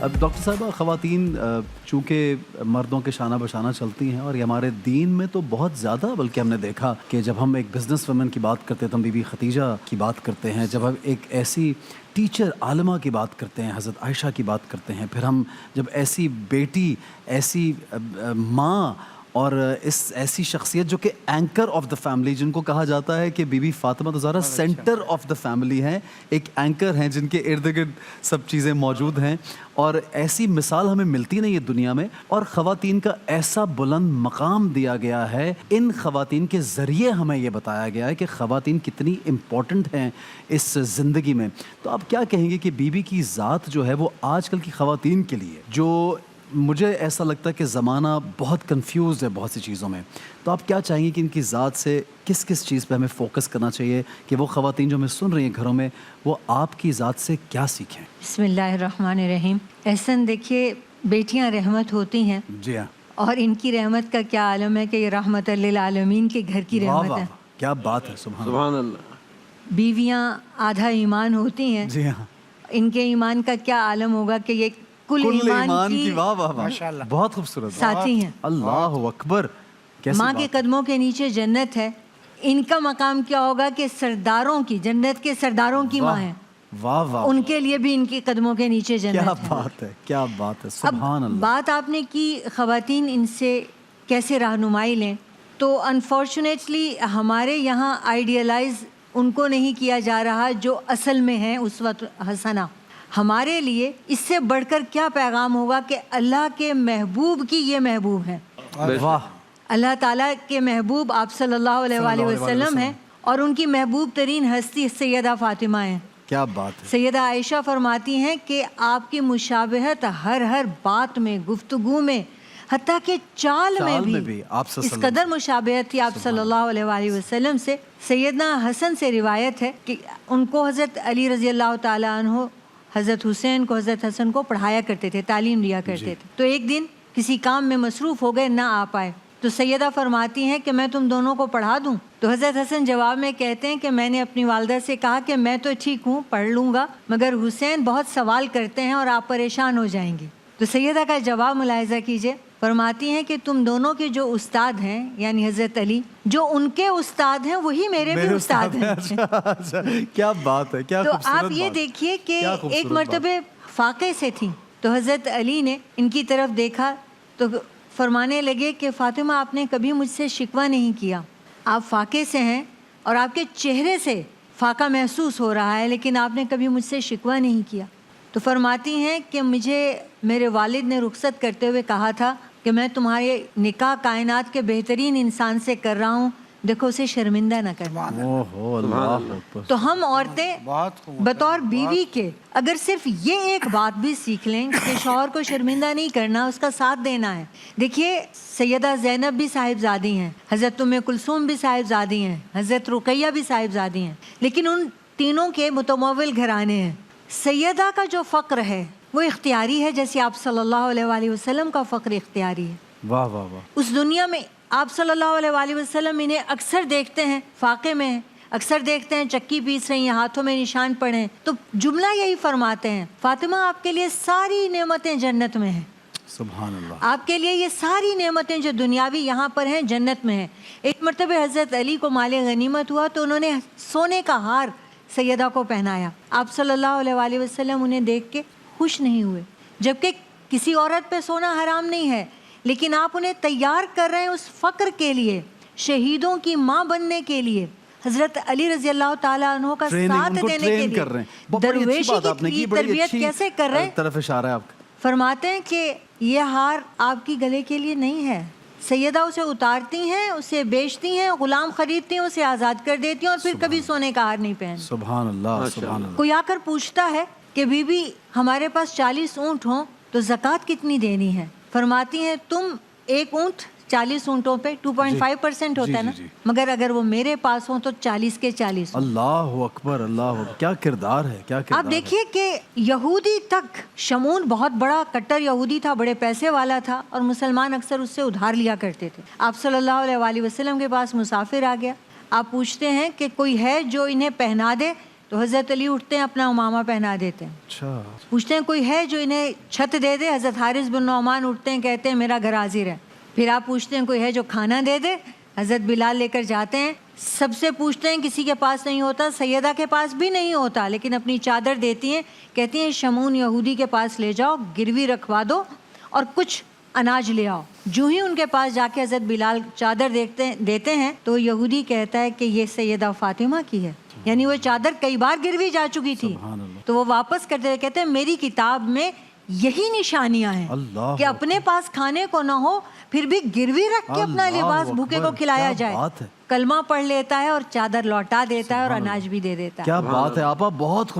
اب ڈاکٹر صاحبہ خواتین چونکہ مردوں کے شانہ بشانہ چلتی ہیں اور یہ ہمارے دین میں تو بہت زیادہ، بلکہ ہم نے دیکھا کہ جب ہم ایک بزنس ویمن کی بات کرتے ہیں تو ہم بی بی خدیجہ کی بات کرتے ہیں، جب ہم ایک ایسی ٹیچر عالمہ کی بات کرتے ہیں حضرت عائشہ کی بات کرتے ہیں، پھر ہم جب ایسی بیٹی، ایسی ماں اور ایسی شخصیت جو کہ اینکر آف دا فیملی، جن کو کہا جاتا ہے کہ Bibi Fatima Zahra centre of the family ہیں، ایک اینکر ہیں جن کے ارد گرد سب چیزیں موجود ہیں، اور ایسی مثال ہمیں ملتی نہیں ہے دنیا میں، اور خواتین کا ایسا بلند مقام دیا گیا ہے، ان خواتین کے ذریعے ہمیں یہ بتایا گیا ہے کہ خواتین کتنی امپورٹنٹ ہیں اس زندگی میں۔ تو آپ کیا کہیں گے کہ بی بی کی ذات جو ہے وہ آج کل کی خواتین کے لیے، جو مجھے ایسا لگتا ہے کہ زمانہ بہت کنفیوزڈ ہے بہت سی چیزوں میں، تو آپ کیا چاہیں گے کہ ان کی ذات سے کس کس چیز پہ ہمیں فوکس کرنا چاہیے کہ وہ خواتین جو ہمیں سن رہی ہیں گھروں میں، وہ آپ کی ذات سے کیا سیکھیں؟ بسم اللہ الرحمن الرحیم۔ احسن، دیکھیے بیٹیاں رحمت ہوتی ہیں، جی ہاں، اور ان کی رحمت کا کیا عالم ہے کہ یہ رحمت للعالمین کے گھر کی واہ رحمت واہ ہے۔ کیا بات ہے، سبحان اللہ۔ بیویاں آدھا ایمان ہوتی ہیں، جی ہاں، ان کے ایمان کا کیا عالم ہوگا کہ یہ کل ایمان کی واہ واہ واہ، بہت خوبصورت ساتھی ہیں۔ اللہ اکبر، کیسی ماں بات کے ہے۔ قدموں کے نیچے جنت ہے، ان کا مقام کیا ہوگا کہ سرداروں کی، جنت کے سرداروں کی ماں ہے، واہ واہ، ان کے لیے بھی ان کے قدموں کے نیچے کیا جنت ہے۔ بات ہے، کیا بات ہے، اب سبحان اللہ۔ بات آپ نے کی خواتین ان سے کیسے رہنمائی لیں، تو انفارچونیٹلی ہمارے یہاں آئیڈیلائز ان کو نہیں کیا جا رہا جو اصل میں ہیں اسوۃ حسنہ۔ ہمارے لیے اس سے بڑھ کر کیا پیغام ہوگا کہ اللہ کے محبوب کی یہ محبوب ہے، واہ، اللہ تعالیٰ کے محبوب آپ صلی اللہ علیہ وآلہ وسلم ہیں، اور ان کی محبوب ترین ہستی سیدہ فاطمہ ہیں۔ کیا بات ہے، سیدہ عائشہ فرماتی ہیں کہ آپ کی مشابہت ہر بات میں، گفتگو میں، حتیٰ کہ چال میں بھی آپ سے اس قدر مشابہت تھی آپ صلی اللہ علیہ وآلہ وسلم سے۔ سیدنا حسن سے روایت ہے کہ ان کو حضرت علی رضی اللہ تعالیٰ عنہ حضرت حسین کو، حضرت حسن کو پڑھایا کرتے تھے، تعلیم دیا کرتے تھے۔ تو ایک دن کسی کام میں مصروف ہو گئے، نہ آ پائے، تو سیدہ فرماتی ہیں کہ میں تم دونوں کو پڑھا دوں؟ تو حضرت حسن جواب میں کہتے ہیں کہ میں نے اپنی والدہ سے کہا کہ میں تو ٹھیک ہوں، پڑھ لوں گا، مگر حسین بہت سوال کرتے ہیں اور آپ پریشان ہو جائیں گے۔ تو سیدہ کا جواب ملاحظہ کیجئے، فرماتی ہیں کہ تم دونوں کے جو استاد ہیں، یعنی حضرت علی، جو ان کے استاد ہیں وہی میرے بھی استاد ہیں۔ کیا بات ہے، کیا تو خوبصورت آپ یہ بات، دیکھیے کہ کیا خوبصورت ایک مرتبہ فاقے سے تھیں، تو حضرت علی نے ان کی طرف دیکھا تو فرمانے لگے کہ فاطمہ آپ نے کبھی مجھ سے شکوہ نہیں کیا، آپ فاقے سے ہیں اور آپ کے چہرے سے فاقہ محسوس ہو رہا ہے، لیکن آپ نے کبھی مجھ سے شکوہ نہیں کیا۔ تو فرماتی ہیں کہ مجھے میرے والد نے رخصت کرتے ہوئے کہا تھا کہ میں تمہارے نکاح کائنات کے بہترین انسان سے کر رہا ہوں، دیکھو اسے شرمندہ نہ کرنا۔ اوہو، اللہ اکبر۔ تو ہم عورتیں بطور بیوی کے اگر صرف یہ ایک بات بھی سیکھ لیں کہ شوہر کو شرمندہ نہیں کرنا، اس کا ساتھ دینا ہے۔ دیکھیے سیدہ زینب بھی صاحبزادی ہیں، حضرت ام کلثوم بھی صاحبزادی ہیں، حضرت رقیہ بھی صاحبزادی ہیں، لیکن ان تینوں کے متمول گھرانے ہیں۔ سیدہ کا جو فقر ہے وہ اختیاری ہے، جیسے آپ صلی اللہ علیہ وآلہ وسلم کا فقر اختیاری ہے۔ واہ واہ واہ، اس دنیا میں آپ صلی اللہ علیہ وآلہ وسلم انہیں اکثر دیکھتے ہیں فاقے میں ہیں، اکثر دیکھتے ہیں چکی پیس رہی ہیں، ہاتھوں میں نشان پڑے ہیں، تو جملہ یہی فرماتے ہیں، فاطمہ آپ کے لیے ساری نعمتیں جنت میں ہیں، سبحان اللہ، آپ کے لیے یہ ساری نعمتیں جو دنیاوی یہاں پر ہیں جنت میں ہیں۔ ایک مرتبہ حضرت علی کو مال غنیمت ہوا تو انہوں نے سونے کا ہار سیدہ کو پہنایا، آپ صلی اللہ علیہ وآلہ وسلم انہیں دیکھ کے خوش نہیں ہوئے، جبکہ کسی عورت پہ سونا حرام نہیں ہے، لیکن آپ انہیں تیار کر رہے ہیں اس فقر کے لیے، شہیدوں کی ماں بننے کے لیے، حضرت علی رضی اللہ تعالیٰ عنہ کا ساتھ دینے کے لیے، درویشی کی تربیت کیسے کر رہے ہیں۔ طرف اشارہ ہے آپ کا، فرماتے ہیں کہ یہ ہار آپ کی گلے کے لیے نہیں ہے، سیدہ اسے اتارتی ہیں، اسے بیچتی ہیں، غلام خریدتی ہیں، اسے آزاد کر دیتی ہیں، اور پھر کبھی سونے کا ہار نہیں پہنتی۔ سبحان اللہ، سبحان اللہ۔ کوئی آ کر پوچھتا ہے کہ بی بی ہمارے پاس 40 اونٹ ہوں تو زکوٰۃ کتنی دینی ہے؟ فرماتی ہیں تم ایک اونٹ 40 اونٹوں پہ 2.5% ہوتا ہے نا، مگر اگر وہ میرے پاس ہوں تو 40 کے 40۔ اللہ اکبر، اللہ اکبر، کیا کردار ہے، کیا کردار ہے۔ آپ دیکھیے کہ یہودی تک، شمون بہت بڑا کٹر یہودی تھا، بڑے پیسے والا تھا، اور مسلمان اکثر اس سے ادھار لیا کرتے تھے۔ آپ صلی اللہ علیہ وآلہ وسلم کے پاس مسافر آ گیا، آپ پوچھتے ہیں کہ کوئی ہے جو انہیں پہنا دے، تو حضرت علی اٹھتے ہیں اپنا امامہ پہنا دیتے ہیں. اچھا پوچھتے ہیں کوئی ہے جو انہیں چھت دے دے. حضرت حارث بن نعمان اٹھتے ہیں کہتے ہیں میرا گھر حاضر ہے. پھر آپ پوچھتے ہیں کوئی ہے جو کھانا دے دے. حضرت بلال لے کر جاتے ہیں. سب سے پوچھتے ہیں کسی کے پاس نہیں ہوتا. سیدہ کے پاس بھی نہیں ہوتا لیکن اپنی چادر دیتی ہیں. کہتی ہیں شمعون یہودی کے پاس لے جاؤ, گروی رکھوا دو اور کچھ اناج لے آؤ. جو ہی ان کے پاس جا کے حضرت بلال چادر دیتے ہیں تو یہودی کہتا ہے کہ یہ سیدہ فاطمہ کی ہے. یعنی وہ چادر کئی بار گروی جا چکی تھی. تو وہ واپس کرتے ہوئے کہتے ہیں میری کتاب میں یہی نشانیاں ہیں اللہ کہ اپنے پاس کھانے کو نہ ہو پھر بھی گروی رکھ کے اپنا لباس بھوکے کو کھلایا جائے. کلمہ پڑھ لیتا ہے اور چادر لوٹا دیتا ہے اور اناج بھی دے دیتا ہے. کیا بات ہے آپا, بہت خوبصورت.